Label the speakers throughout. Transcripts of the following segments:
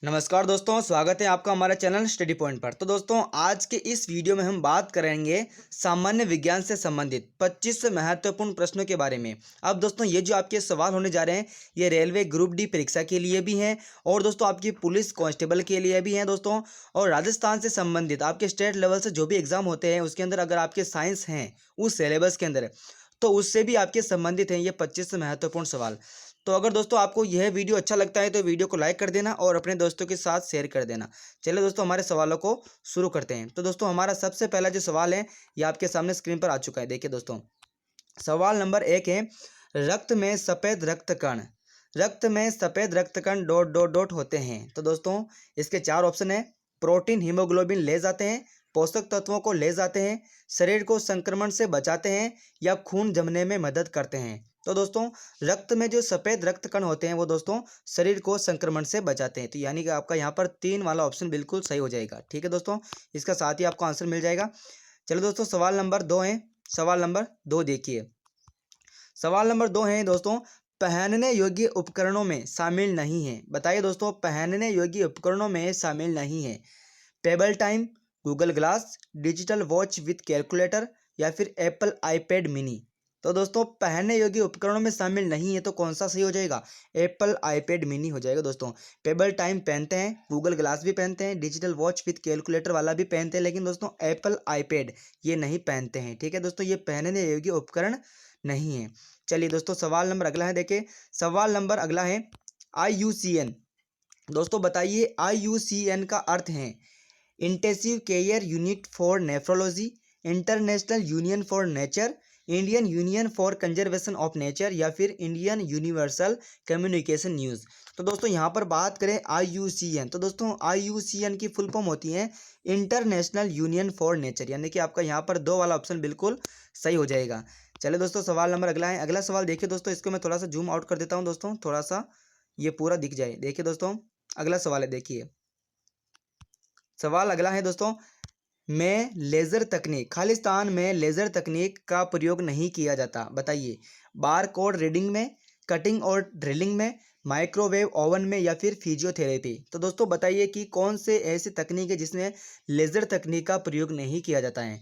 Speaker 1: नमस्कार दोस्तों, स्वागत है आपका हमारे चैनल स्टडी पॉइंट पर। तो दोस्तों, आज के इस वीडियो में हम बात करेंगे सामान्य विज्ञान से संबंधित 25 महत्वपूर्ण प्रश्नों के बारे में। अब दोस्तों, ये जो आपके सवाल होने जा रहे हैं, ये रेलवे ग्रुप डी परीक्षा के लिए भी हैं और दोस्तों आपकी पुलिस कांस्टेबल के लिए भी हैं दोस्तों। और राजस्थान से संबंधित आपके स्टेट लेवल से जो भी एग्जाम होते हैं उसके अंदर अगर आपके साइंस हैं उस सिलेबस के अंदर, तो उससे भी आपके संबंधित हैं ये 25 महत्वपूर्ण सवाल। तो अगर दोस्तों आपको यह वीडियो अच्छा लगता है तो वीडियो को लाइक कर देना और अपने दोस्तों के साथ शेयर कर देना। चलिए दोस्तों, हमारे सवालों को शुरू करते हैं। तो दोस्तों, हमारा सबसे पहला जो सवाल है ये आपके सामने स्क्रीन पर आ चुका है। देखिए दोस्तों, सवाल नंबर 1 है, रक्त में सफ़ेद रक्त कण डॉट डॉट डॉट होते हैं। तो दोस्तों, इसके 4 ऑप्शन है। प्रोटीन हीमोग्लोबिन ले जाते हैं, पोषक तत्वों को ले जाते हैं, शरीर को संक्रमण से बचाते हैं या खून जमने में मदद करते हैं। तो दोस्तों, रक्त में जो सफ़ेद रक्त कण होते हैं वो दोस्तों शरीर को संक्रमण से बचाते हैं। तो यानी कि आपका यहाँ पर 3 वाला ऑप्शन बिल्कुल सही हो जाएगा। ठीक है दोस्तों, इसका साथ ही आपको आंसर मिल जाएगा। चलो दोस्तों, सवाल नंबर 2 है। सवाल नंबर 2 देखिए। सवाल नंबर 2 है दोस्तों, पहनने योग्य उपकरणों में शामिल नहीं है। बताइए दोस्तों, पहनने योग्य उपकरणों में शामिल नहीं है। Payable time, Google glass, digital watch with calculator या फिर एप्पल आईपैड मिनी। तो दोस्तों, पहनने योग्य उपकरणों में शामिल नहीं है तो कौन सा सही हो जाएगा? एप्पल आईपैड मिनी हो जाएगा दोस्तों। पेबल टाइम पहनते हैं, गूगल ग्लास भी पहनते हैं, डिजिटल वॉच विथ कैलकुलेटर वाला भी पहनते हैं, लेकिन दोस्तों एप्पल आईपैड ये नहीं पहनते हैं। ठीक है दोस्तों, ये पहनने योग्य उपकरण नहीं है। चलिए दोस्तों, सवाल नंबर अगला है। देखिए, सवाल नंबर अगला है IUCN। दोस्तों बताइए, IUCN का अर्थ है intensive care unit for nephrology, international union for nature, Indian union for conservation of nature या फिर इंडियन यूनिवर्सल कम्युनिकेशन न्यूज़। तो दोस्तों, यहाँ पर बात करें IUCN, तो दोस्तों IUCN की फुल फॉर्म होती है इंटरनेशनल यूनियन फॉर नेचर, यानी कि आपका यहाँ पर 2 वाला ऑप्शन बिल्कुल सही हो जाएगा। चलिए दोस्तों, सवाल नंबर अगला है। अगला सवाल देखिए दोस्तों, इसको मैं थोड़ा सा जूम आउट कर देता हूँ दोस्तों, थोड़ा सा ये पूरा दिख जाए। देखिए दोस्तों, अगला सवाल है। देखिए, सवाल अगला है दोस्तों, में लेज़र तकनीक, खालिस्तान में लेज़र तकनीक का प्रयोग नहीं किया जाता। बताइए, बार कोड रीडिंग में, कटिंग और ड्रिलिंग में, माइक्रोवेव ओवन में या फिर फिजियोथेरेपी। तो दोस्तों बताइए कि कौन से ऐसी तकनीक है जिसमें लेज़र तकनीक का प्रयोग नहीं किया जाता है।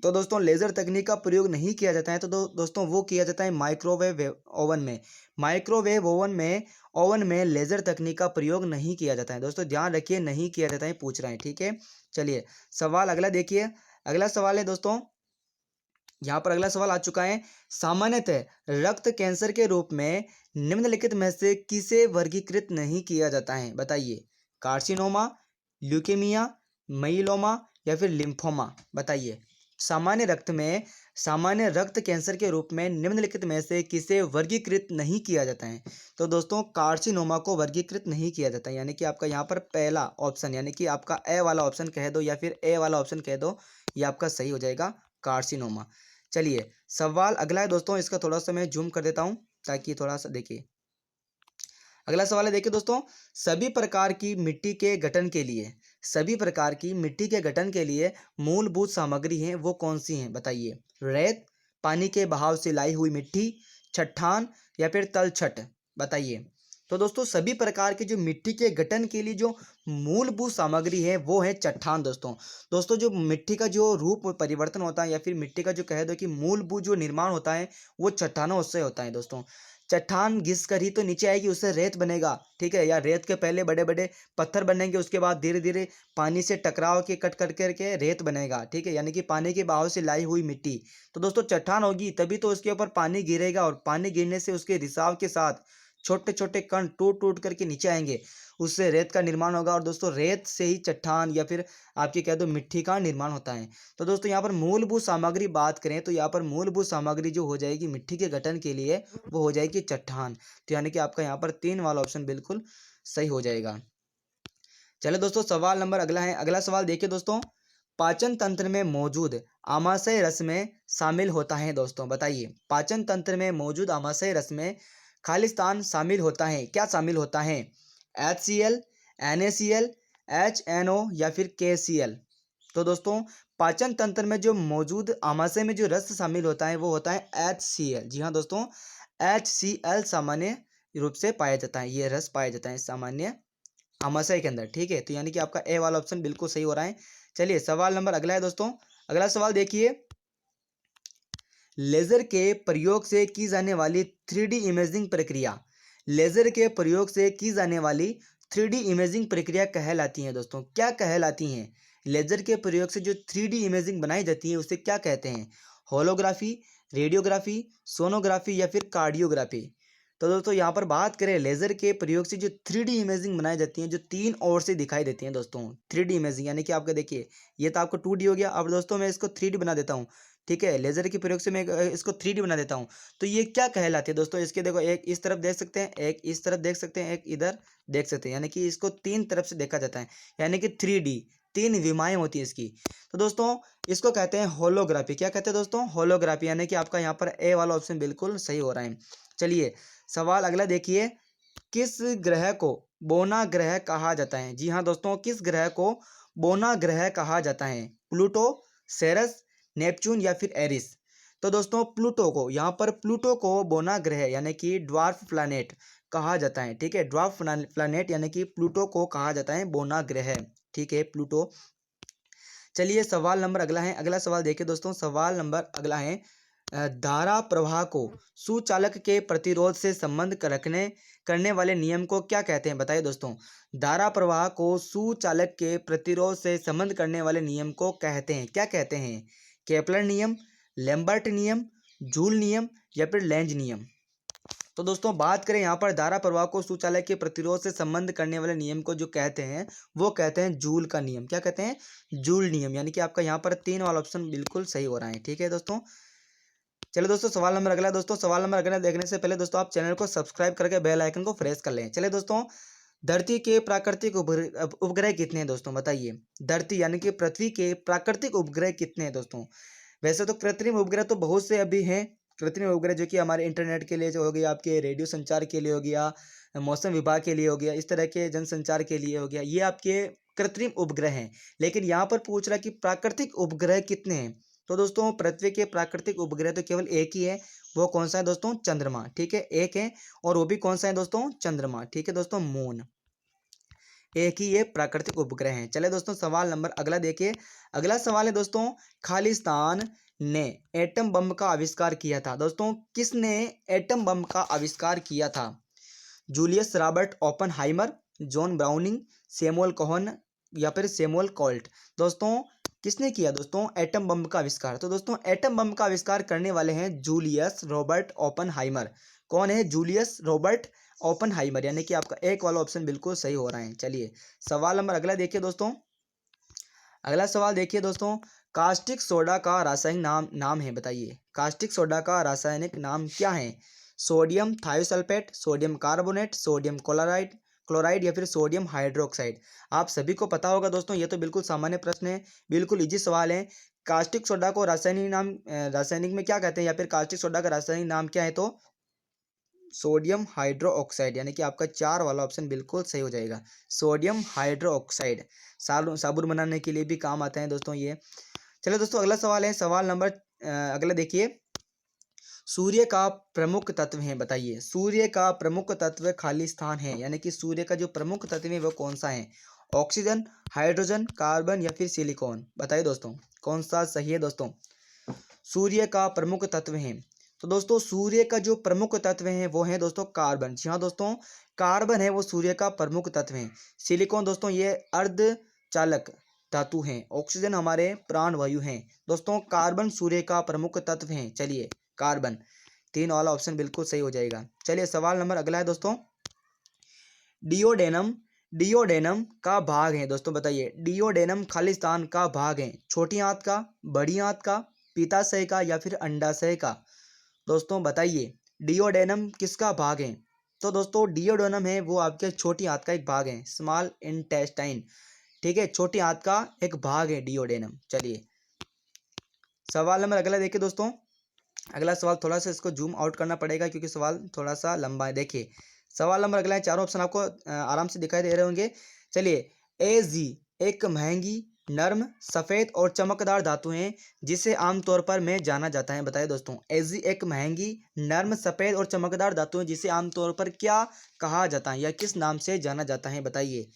Speaker 1: तो दोस्तों, लेज़र तकनीक का प्रयोग नहीं किया जाता है तो दोस्तों वो किया जाता है माइक्रोवेव ओवन में। माइक्रोवेव ओवन में लेज़र तकनीक का प्रयोग नहीं किया जाता है। दोस्तों ध्यान रखिए, नहीं किया जाता है पूछ रहे हैं। ठीक है, चलिए सवाल अगला देखिए। अगला सवाल है दोस्तों, यहाँ पर अगला सवाल आ चुका है। सामान्यतः रक्त कैंसर के रूप में निम्नलिखित में से किसे वर्गीकृत नहीं किया जाता है। बताइए, कार्सिनोमा, ल्यूकेमिया, माइलोमा या फिर लिम्फोमा। बताइए, सामान्य रक्त कैंसर के रूप में निम्नलिखित में से किसे वर्गीकृत नहीं किया जाता है। तो दोस्तों, कार्सिनोमा को वर्गीकृत नहीं किया जाता है, यानी कि आपका यहाँ पर पहला ऑप्शन, यानी कि आपका ए वाला ऑप्शन कह दो या फिर ए वाला ऑप्शन कह दो, ये आपका सही हो जाएगा, कार्सिनोमा। चलिए, सवाल अगला है दोस्तों, इसका थोड़ा सा मैं जूम कर देता हूँ ताकि थोड़ा सा देखिए। अगला सवाल है, देखिए दोस्तों, सभी प्रकार की मिट्टी के गठन के लिए मूलभूत सामग्री हैं वो कौन सी हैं। बताइए, रेत, पानी के बहाव से लाई हुई मिट्टी, चट्टान या फिर तलछट। बताइए, तो दोस्तों सभी प्रकार के जो मिट्टी के गठन के लिए जो मूलभूत सामग्री है वो है चट्टान। दोस्तों जो मिट्टी का जो रूप परिवर्तन होता है या फिर मिट्टी का जो कह दो कि मूलभूत जो निर्माण होता है वो चट्टानों से होता है। दोस्तों, चट्टान घिस कर ही तो नीचे आएगी, उससे रेत बनेगा। ठीक है, या रेत के पहले बड़े बड़े पत्थर बनेंगे, उसके बाद धीरे धीरे पानी से टकराव के कट कर करके रेत बनेगा। ठीक है, यानी कि पानी के बहाव से लाई हुई मिट्टी। तो दोस्तों चट्टान होगी तभी तो उसके ऊपर पानी गिरेगा और पानी गिरने से उसके रिसाव के साथ छोटे छोटे कण टूट टूट करके नीचे आएंगे, उससे रेत का निर्माण होगा। और दोस्तों रेत से ही चट्टान या फिर आपकी कह दो मिट्टी का निर्माण होता है। तो दोस्तों यहाँ पर मूलभूत सामग्री बात करें तो यहाँ पर मूलभूत सामग्री जो हो जाएगी मिट्टी के गठन के लिए वो हो जाएगी चट्टान। तो यानी कि आपका यहाँ पर 3 वाला ऑप्शन बिल्कुल सही हो जाएगा। चलो दोस्तों, सवाल नंबर अगला है। अगला सवाल देखिए दोस्तों, पाचन तंत्र में मौजूद आमाशय रस में शामिल होता है। दोस्तों बताइए, पाचन तंत्र में मौजूद आमाशय रस में खालिस्तान शामिल होता है, क्या शामिल होता है? HCl, NaCl, HNO या फिर KCl। तो दोस्तों पाचन तंत्र में जो मौजूद आमाशय में जो रस शामिल होता है वो होता है HCl। जी हाँ दोस्तों, HCl सामान्य रूप से पाया जाता है, ये रस पाया जाता है सामान्य आमाशय के अंदर, ठीक है। तो यानी कि आपका ए वाला ऑप्शन बिल्कुल सही हो रहा है। चलिए सवाल नंबर अगला है दोस्तों। अगला सवाल देखिए, लेजर के प्रयोग से की जाने वाली 3D इमेजिंग प्रक्रिया, लेजर के प्रयोग से की जाने वाली 3D इमेजिंग प्रक्रिया कहलाती है दोस्तों, क्या कहलाती हैं? लेजर के प्रयोग से जो 3D इमेजिंग बनाई जाती है उसे क्या कहते हैं? होलोग्राफी, रेडियोग्राफी, सोनोग्राफी या फिर कार्डियोग्राफी। तो दोस्तों यहाँ पर बात करें लेजर के प्रयोग से जो 3D इमेजिंग बनाई जाती है, जो तीन ओर से दिखाई देती है दोस्तों, 3D इमेजिंग यानी कि आपका देखिए ये तो आपको 2D हो गया। अब दोस्तों मैं इसको 3D बना देता हूँ, ठीक है। लेजर के प्रयोग से मैं इसको 3D बना देता हूँ। तो ये क्या कहलाती है दोस्तों? इसके देखो, एक इस तरफ देख सकते हैं, एक इस तरफ देख सकते हैं, एक इधर देख सकते हैं, यानी कि इसको तीन तरफ से देखा जाता है, यानी कि 3D, तीन विमाएं होती है इसकी। तो दोस्तों इसको कहते हैं होलोग्राफी। क्या कहते हैं दोस्तों? होलोग्राफी। यानी कि आपका यहाँ पर ए वाला ऑप्शन बिल्कुल सही हो रहा है। चलिए सवाल अगला देखिए, किस ग्रह को बोना ग्रह कहा जाता है? जी हाँ दोस्तों, किस ग्रह को बोना ग्रह कहा जाता है? प्लूटो, सेरस, नेपच्यून या फिर एरिस? तो दोस्तों प्लूटो को, यहाँ पर प्लूटो को बोना ग्रह यानी कि ड्वार्फ प्लैनेट कहा जाता है, ठीक है। ड्वार्फ प्लैनेट यानी कि प्लूटो को कहा जाता है बोना ग्रह, ठीक है, प्लूटो। चलिए सवाल नंबर अगला है। अगला सवाल देखिए दोस्तों, सवाल नंबर अगला है, धारा प्रवाह को सुचालक के प्रतिरोध से संबंध रखने करने वाले नियम को क्या कहते हैं? बताइए दोस्तों। धारा प्रवाह को सुचालक के प्रतिरोध से संबंध करने वाले नियम को कहते हैं, क्या कहते हैं? केपलर नियम, लैम्बर्ट नियम, जूल नियम या फिर लेंज नियम? तो दोस्तों बात करें यहाँ पर धारा प्रवाह को सुचालक के प्रतिरोध से संबंध करने वाले नियम को जो कहते हैं वो कहते हैं जूल का नियम। क्या कहते हैं? जूल नियम। यानी कि आपका यहाँ पर तीन वाला ऑप्शन बिल्कुल सही हो रहा है, ठीक है दोस्तों। चलो दोस्तों सवाल नंबर अगला। दोस्तों सवाल नंबर अगला देखने से पहले दोस्तों आप चैनल को सब्सक्राइब करके बेल आइकन को प्रेस कर लें। चलिए दोस्तों, धरती के प्राकृतिक उपग्रह कितने हैं दोस्तों? बताइए। धरती यानी कि पृथ्वी के प्राकृतिक उपग्रह कितने हैं दोस्तों? वैसे तो कृत्रिम उपग्रह तो बहुत से अभी हैं। कृत्रिम उपग्रह जो कि हमारे इंटरनेट के लिए जो हो गया, आपके रेडियो संचार के लिए हो गया, मौसम विभाग के लिए हो गया, इस तरह के जनसंचार के लिए हो गया, ये आपके कृत्रिम उपग्रह हैं। लेकिन यहाँ पर पूछ रहा है कि प्राकृतिक उपग्रह कितने हैं? तो दोस्तों पृथ्वी के प्राकृतिक उपग्रह तो केवल एक ही है। वो कौन सा है दोस्तों? चंद्रमा, ठीक है, एक है। और वो भी कौन सा है दोस्तों? चंद्रमा, ठीक है दोस्तों, मून। एक ही ये प्राकृतिक उपग्रह हैं। चले दोस्तों सवाल नंबर अगला देखिए। अगला सवाल है दोस्तों, खालिस्तान ने एटम बम का आविष्कार किया था। दोस्तों किसने एटम बम का आविष्कार किया था? Julius Robert Oppenheimer, John Browning, Samuel Cohn या फिर सैमुअल कोल्ट? दोस्तों किसने किया दोस्तों एटम बम का आविष्कार? तो दोस्तों एटम बम का आविष्कार करने वाले हैं जूलियस रॉबर्ट ओपनहाइमर। कौन है? Julius Robert Oppenheimer. यानी कि आपका एक वाला ऑप्शन बिल्कुल सही हो रहा है। चलिए सवाल नंबर अगला देखिए दोस्तों। अगला सवाल देखिए दोस्तों, कास्टिक सोडा का रासायनिक नाम है, बताइए। कास्टिक सोडा का रासायनिक नाम क्या है? Sodium thiosulphate, sodium carbonate, sodium chloride chloride या फिर सोडियम हाइड्रोक्साइड? आप सभी को पता होगा दोस्तों, ये तो बिल्कुल सामान्य प्रश्न है, बिल्कुल इजी सवाल है। कास्टिक सोडा को रासायनिक में क्या कहते हैं, या फिर कास्टिक सोडा का रासायनिक नाम क्या है? तो सोडियम हाइड्रो ऑक्साइड। यानी कि आपका चार वाला ऑप्शन बिल्कुल सही हो जाएगा, सोडियम हाइड्रो ऑक्साइड। साबुन बनाने के लिए भी काम आता है दोस्तों ये। चलो दोस्तों अगला सवाल है, सवाल नंबर अगला देखिए, सूर्य का प्रमुख तत्व है, बताइए। सूर्य का प्रमुख तत्व खालिस्तान है, यानी कि सूर्य का जो प्रमुख तत्व है वो कौन सा है? ऑक्सीजन, हाइड्रोजन, कार्बन या फिर सिलिकॉन? बताइए दोस्तों कौन सा सही है दोस्तों? सूर्य का प्रमुख तत्व है, तो दोस्तों सूर्य का जो प्रमुख तत्व है वो है दोस्तों कार्बन। जी हाँ दोस्तों, कार्बन है वो सूर्य का प्रमुख तत्व है। सिलिकॉन दोस्तों ये अर्धचालक धातु हैं। ऑक्सीजन हमारे प्राणवायु हैं। दोस्तों कार्बन सूर्य का प्रमुख तत्व है। चलिए कार्बन, तीन वाला ऑप्शन बिल्कुल सही हो जाएगा। चलिए सवाल नंबर अगला है दोस्तों, डिओडेनम डिओडेनम का भाग है दोस्तों, बताइए। डिओडेनम खालिस्तान का भाग है, छोटी आंत का, बड़ी आंत का, पित्ताशय का या फिर अंडाशय का? दोस्तों बताइए डिओडेनम किसका भाग है? तो दोस्तों डिओडेनम है वो आपके छोटी आंत का एक भाग है, स्मॉल इंटेस्टाइन, ठीक है, छोटी आंत का एक भाग है डिओडेनम। चलिए सवाल नंबर अगला देखिए दोस्तों। अगला सवाल थोड़ा सा इसको जूम आउट करना पड़ेगा क्योंकि सवाल थोड़ा सा लंबा है। देखिए सवाल नंबर अगला है, चारों ऑप्शन आपको आराम से दिखाई दे रहे होंगे। चलिए एजी एक महंगी, नर्म, सफ़ेद और चमकदार धातु है जिसे आमतौर पर में जाना जाता है। बताइए दोस्तों एजी एक महंगी, नर्म, सफ़ेद और चमकदार धातु है जिसे आमतौर पर क्या कहा जाता है या किस नाम से जाना जाता है? बताइए।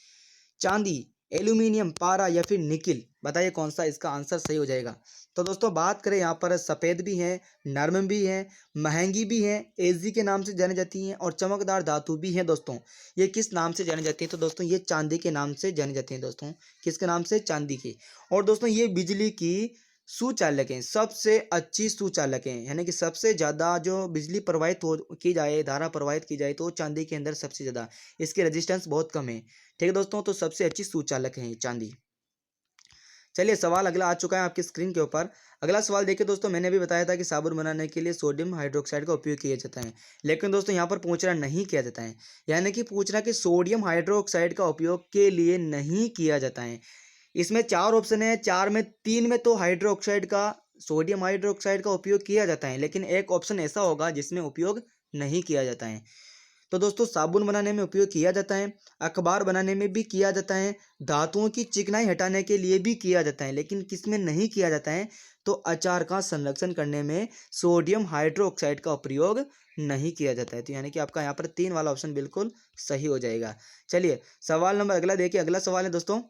Speaker 1: चांदी, एल्यूमिनियम, पारा या फिर निकिल। बताइए कौन सा इसका आंसर सही हो जाएगा। तो दोस्तों बात करें यहाँ पर सफ़ेद भी है, नर्म भी है, महंगी भी है, एजी के नाम से जानी जाती हैं और चमकदार धातु भी है दोस्तों। ये किस नाम से जानी जाती है? तो दोस्तों ये चांदी के नाम से जानी जाती हैं दोस्तों। किसके नाम से? चांदी की। और दोस्तों ये बिजली की सुचालक हैं, सबसे अच्छी सुचालक हैं, यानी कि सबसे ज़्यादा जो बिजली प्रवाहित हो की जाए, धारा प्रवाहित की जाए तो चांदी के अंदर सबसे ज़्यादा, इसकी रेजिस्टेंस बहुत कम है। ठीक है दोस्तों, तो सबसे अच्छी सुचालक है चांदी। चलिए सवाल अगला आ चुका है आपकी स्क्रीन के ऊपर। अगला सवाल देखिए दोस्तों, मैंने भी बताया था कि साबुन बनाने के लिए सोडियम हाइड्रोक्साइड का उपयोग किया जाता है, लेकिन दोस्तों यहाँ पर पूछ रहा नहीं किया जाता है, यानी कि पूछ रहा कि सोडियम हाइड्रोक्साइड का उपयोग के लिए नहीं किया जाता है। इसमें चार ऑप्शन है, चार में तीन में तो हाइड्रोक्साइड का, सोडियम हाइड्रोक्साइड का उपयोग किया जाता है, लेकिन एक ऑप्शन ऐसा होगा जिसमें उपयोग नहीं किया जाता है। तो दोस्तों साबुन बनाने में उपयोग किया जाता है, अखबार बनाने में भी किया जाता है, धातुओं की चिकनाई हटाने के लिए भी किया जाता है, लेकिन किसमें नहीं किया जाता है? तो अचार का संरक्षण करने में सोडियम हाइड्रोक्साइड का प्रयोग नहीं किया जाता है। तो यानी कि आपका यहाँ पर तीन वाला ऑप्शन बिल्कुल सही हो जाएगा। चलिए सवाल नंबर अगला देखिए। अगला सवाल है दोस्तों,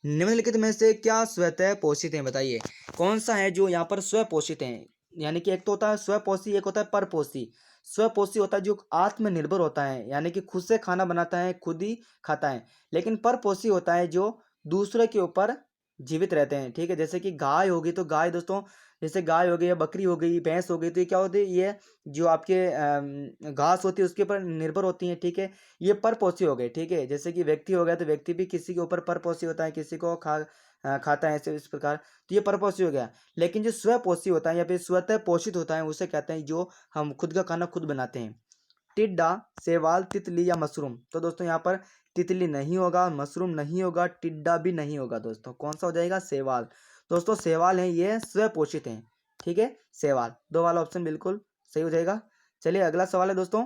Speaker 1: निम्नलिखित में से क्या स्वतः पोषित है? बताइए कौन सा है जो यहाँ पर स्वपोषित है? यानी कि एक तो होता है स्वपोषी, एक होता है परपोषी। स्वपोषी होता है जो आत्मनिर्भर होता है, यानी कि खुद से खाना बनाता है, खुद ही खाता है। लेकिन परपोषी होता है जो दूसरे के ऊपर जीवित रहते हैं। ठीक है, जैसे कि गाय होगी तो गाय दोस्तों, जैसे गाय हो गई या बकरी हो गई, भैंस हो गई, तो ये क्या होती है? ये जो आपके घास होती है उसके ऊपर निर्भर होती है। ठीक है, ये परपोषी हो गए। ठीक है, जैसे कि व्यक्ति हो गया तो व्यक्ति भी किसी के ऊपर परपोषी होता है, किसी को खाता है, ऐसे इस प्रकार। तो ये परपोषी हो गया। लेकिन जो स्वपोषी होता है या फिर स्वतः पोषित होता है उसे कहते हैं जो हम खुद का खाना खुद बनाते हैं। टिड्डा, शैवाल, तितली या मशरूम। तो दोस्तों यहाँ पर तितली नहीं होगा, मशरूम नहीं होगा, टिड्डा भी नहीं होगा दोस्तों। कौन सा हो जाएगा? शैवाल। दोस्तों शैवाल है, ये स्वपोषित हैं। ठीक है, शैवाल। दो वाला ऑप्शन बिल्कुल सही हो जाएगा। चलिए अगला सवाल है दोस्तों,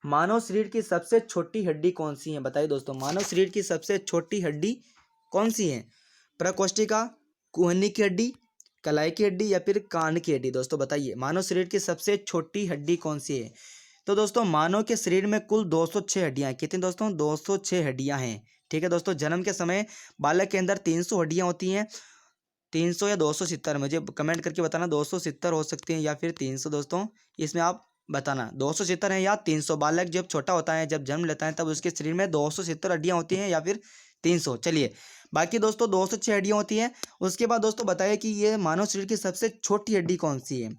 Speaker 1: मानव शरीर की सबसे छोटी हड्डी कौन सी है? बताइए दोस्तों, मानव शरीर की सबसे छोटी हड्डी कौन सी है? प्रकोष्ठिका, कुहनी की हड्डी, कलाई की हड्डी या फिर कान की हड्डी? दोस्तों बताइए मानव शरीर की सबसे छोटी हड्डी कौन सी है? तो दोस्तों मानव के शरीर में कुल 206 हड्डियां हैं। कितनी दोस्तों? 206 हड्डियां हैं। ठीक है दोस्तों, जन्म के समय बालक के अंदर 300 हड्डियां होती हैं। 300 या 270, मुझे कमेंट करके बताना, 270 हो सकती हैं या फिर 300 दोस्तों, इसमें आप बताना 270 है या 300। बालक जब छोटा होता है, जब जन्म लेता है, तब उसके शरीर में 270 हड्डियां होती हैं या फिर 300। चलिए बाकी दोस्तों 206 हड्डियां होती हैं। उसके बाद दोस्तों बताइए कि ये मानव शरीर की सबसे छोटी हड्डी कौन सी है?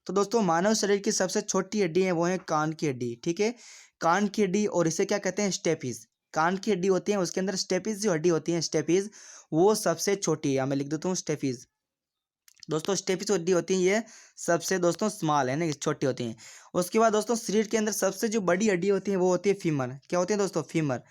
Speaker 1: तो दोस्तों मानव शरीर की सबसे छोटी हड्डी है वो है कान की हड्डी। ठीक है, कान की हड्डी, और इसे क्या कहते हैं? स्टेपीज। कान की हड्डी होती है, उसके अंदर स्टेपीज जो हड्डी होती है, स्टेपीज, वो सबसे छोटी है। मैं लिख देता हूँ स्टेपीज। दोस्तों स्टेपीज हड्डी होती है, ये सबसे दोस्तों स्मॉल है ना, छोटी होती हैं। उसके बाद दोस्तों शरीर के अंदर सबसे जो बड़ी हड्डी होती है वो होती है फीमर। क्या होती है दोस्तों? फीमर।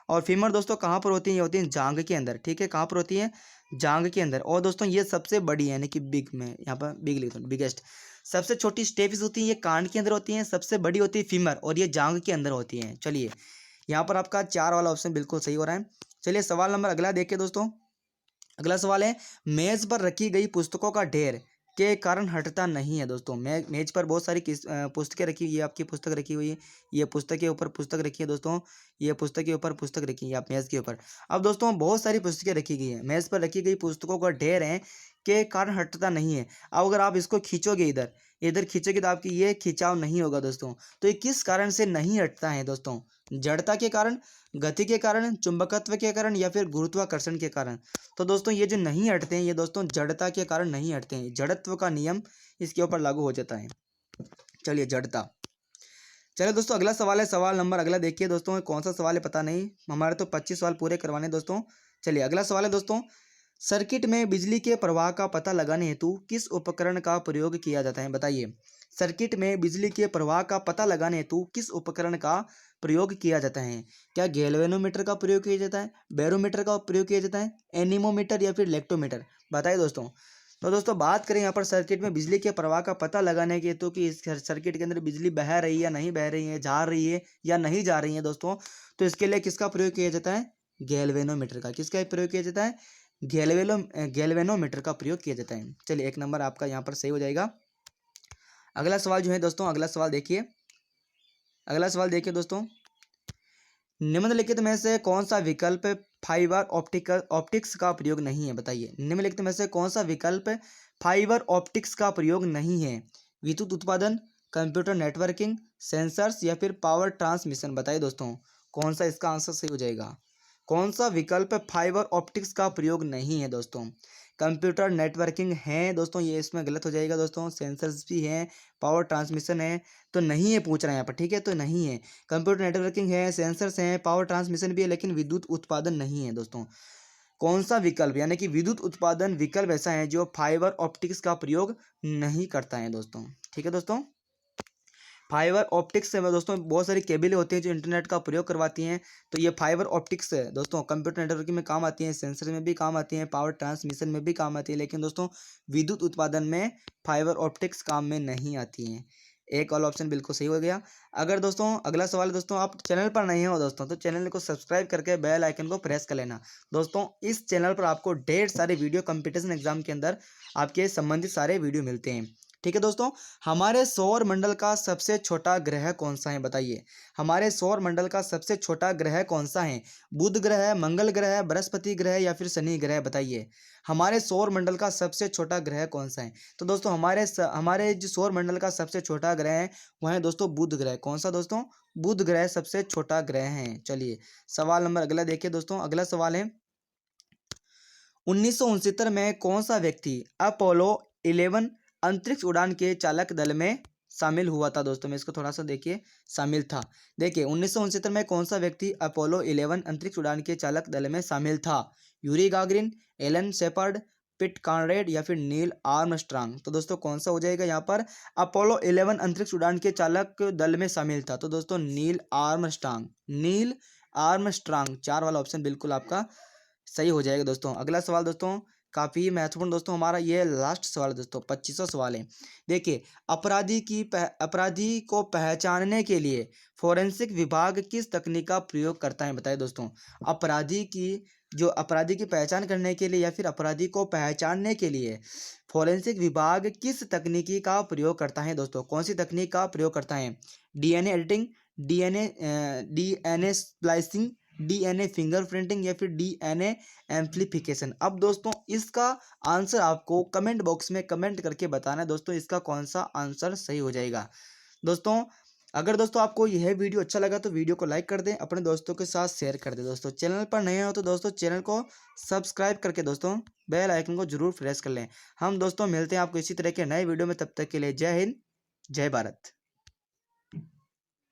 Speaker 1: और फीमर दोस्तों कहाँ पर होती है? ये होती है जांघ के अंदर। ठीक है, कहाँ पर होती है? जांघ के अंदर। और दोस्तों ये सबसे बड़ी है, यानी कि बिग में यहाँ पर बिग लिखता हूँ, बिगेस्ट। सबसे छोटी स्टेपीज होती है, ये कान के अंदर होती हैं। सबसे बड़ी होती है फीमर, और ये जांघ के अंदर होती हैं। चलिए यहाँ पर आपका 4 वाला ऑप्शन बिल्कुल सही हो रहा है। चलिए सवाल नंबर अगला देखिए दोस्तों। अगला सवाल है, मेज पर रखी गई पुस्तकों का ढेर के कारण हटता नहीं है? दोस्तों मेज पर बहुत सारी पुस्तकें रखी हुई है। आपकी पुस्तक रखी हुई है, ये पुस्तक के ऊपर पुस्तक रखी है दोस्तों, ये पुस्तक के ऊपर पुस्तक रखी है आप मेज के ऊपर। अब दोस्तों बहुत सारी पुस्तकें रखी गई हैं, मेज पर रखी गई पुस्तकों का ढेर है के कारण हटता नहीं है। अब अगर आप इसको खींचोगे, इधर इधर खींचोगे तो आपकी ये खिंचाव नहीं होगा दोस्तों। तो ये किस कारण से नहीं हटता है दोस्तों? जड़ता के कारण, गति के कारण, चुंबकत्व के कारण या फिर गुरुत्वाकर्षण के कारण? तो दोस्तों ये जो नहीं हटते हैं ये दोस्तों जड़ता के कारण नहीं हटते हैं। जड़त्व का नियम इसके ऊपर लागू हो जाता है। चलिए जड़ता। चलिए दोस्तों अगला सवाल है, सवाल नंबर अगला देखिए दोस्तों, कौन सा सवाल है पता नहीं, हमारे तो 25 सवाल पूरे करवाने दोस्तों। चलिए अगला सवाल है दोस्तों, सर्किट में बिजली के प्रवाह का पता लगाने हेतु किस उपकरण का प्रयोग किया जाता है? बताइए सर्किट में बिजली के प्रवाह का पता लगाने हेतु किस उपकरण का प्रयोग किया जाता है? क्या गैल्वेनोमीटर का प्रयोग किया जाता है, बैरोमीटर का प्रयोग किया जाता है, एनीमोमीटर या फिर लेक्टोमीटर? बताइए दोस्तों। तो दोस्तों बात करें यहाँ पर सर्किट में बिजली के प्रवाह का पता लगाने के हेतु कि इस सर्किट के अंदर बिजली बह रही है या नहीं बह रही है, जा रही है या नहीं जा रही है दोस्तों, तो इसके लिए किसका प्रयोग किया जाता है? गैल्वेनोमीटर का। किसका प्रयोग किया जाता है? गैल्वेनोमीटर का प्रयोग किया जाता है। चलिए एक नंबर आपका यहाँ पर सही हो जाएगा। अगला सवाल जो है दोस्तों, अगला सवाल देखिए, अगला सवाल देखिए दोस्तों, निम्नलिखित में से कौन सा विकल्प फाइबर ऑप्टिक्स का प्रयोग नहीं है, बताइए। निम्नलिखित में से कौन सा विकल्प फाइबर ऑप्टिक्स का प्रयोग नहीं है? विद्युत उत्पादन, कंप्यूटर नेटवर्किंग, सेंसर्स या फिर पावर ट्रांसमिशन, बताइए दोस्तों कौन सा इसका आंसर सही हो जाएगा। कौन सा विकल्प फाइबर ऑप्टिक्स का प्रयोग नहीं है दोस्तों? कंप्यूटर नेटवर्किंग है दोस्तों, ये इसमें गलत हो जाएगा दोस्तों। सेंसर्स भी हैं, पावर ट्रांसमिशन है, तो नहीं है पूछ रहे हैं यहाँ पर, ठीक है, तो नहीं है। कंप्यूटर नेटवर्किंग है, सेंसर्स हैं, पावर ट्रांसमिशन भी है, लेकिन विद्युत उत्पादन नहीं है दोस्तों। कौन सा विकल्प, यानी कि विद्युत उत्पादन विकल्प ऐसा है जो फाइबर ऑप्टिक्स का प्रयोग नहीं करता है दोस्तों, ठीक है दोस्तों। फाइबर ऑप्टिक्स में दोस्तों बहुत सारी केबलें होती हैं जो इंटरनेट का प्रयोग करवाती हैं, तो ये फाइबर ऑप्टिक्स है दोस्तों, कंप्यूटर नेटवर्किंग में काम आती हैं, सेंसर में भी काम आती हैं, पावर ट्रांसमिशन में भी काम आती है, लेकिन दोस्तों विद्युत उत्पादन में फाइबर ऑप्टिक्स काम में नहीं आती हैं। एक वाला ऑप्शन बिल्कुल सही हो गया। अगर दोस्तों अगला सवाल है दोस्तों, आप चैनल पर नहीं हो दोस्तों तो चैनल को सब्सक्राइब करके बेल आइकन को प्रेस कर लेना दोस्तों। इस चैनल पर आपको ढेर सारे वीडियो कंपटीशन एग्जाम के अंदर आपके संबंधित सारे वीडियो मिलते हैं, ठीक है दोस्तों। हमारे सौर मंडल का सबसे छोटा ग्रह कौन सा है, बताइए। हमारे सौर मंडल का सबसे छोटा ग्रह कौन सा है? बुध ग्रह, मंगल ग्रह, बृहस्पति ग्रह या फिर शनि ग्रह, बताइए। हमारे सौर मंडल का सबसे छोटा ग्रह कौन सा है? तो दोस्तों हमारे जो सौर मंडल का सबसे छोटा ग्रह है वह है दोस्तों बुध ग्रह। कौन सा दोस्तों? बुध ग्रह सबसे छोटा ग्रह है। चलिए सवाल नंबर अगला देखिए दोस्तों। अगला सवाल है 1969 में कौन सा व्यक्ति अपोलो 11 अंतरिक्ष उड़ान के चालक दल में शामिल हुआ था दोस्तों? मैं इसको थोड़ा सा देखिए, शामिल था। देखिए 1969 में कौन सा व्यक्ति अपोलो 11 अंतरिक्ष उड़ान के चालक दल में शामिल था? यूरी गागरिन, एलन शेपर्ड, पिट कॉनरेड या फिर नील आर्मस्ट्रांग। तो दोस्तों कौन सा हो जाएगा यहाँ पर? अपोलो 11 अंतरिक्ष उड़ान के चालक दल में शामिल था, तो दोस्तों नील आर्मस्ट्रांग। नील आर्मस्ट्रांग, 4 वाला ऑप्शन बिल्कुल आपका सही हो जाएगा दोस्तों। अगला सवाल दोस्तों काफ़ी महत्वपूर्ण दोस्तों, हमारा ये लास्ट सवाल है दोस्तों, 25वां सवाल है। देखिए अपराधी को पहचानने के लिए फोरेंसिक विभाग किस तकनीक का प्रयोग करता है, बताइए दोस्तों। अपराधी की पहचान करने के लिए या फिर अपराधी को पहचानने के लिए फोरेंसिक विभाग किस तकनीकी का प्रयोग करता है दोस्तों? कौन सी तकनीक का प्रयोग करता है? DNA editing, DNA splicing, DNA fingerprinting या फिर डीएनए एम्प्लीफिकेशन। अब दोस्तों इसका आंसर आपको कमेंट बॉक्स में कमेंट करके बताना है दोस्तों, इसका कौन सा आंसर सही हो जाएगा दोस्तों। अगर दोस्तों आपको यह वीडियो अच्छा लगा तो वीडियो को लाइक कर दें, अपने दोस्तों के साथ शेयर कर दें दोस्तों। चैनल पर नए हो तो दोस्तों चैनल को सब्सक्राइब करके दोस्तों बेल आइकन को जरूर प्रेस कर लें। हम दोस्तों मिलते हैं आपको इसी तरह के नए वीडियो में, तब तक के लिए जय हिंद, जय भारत।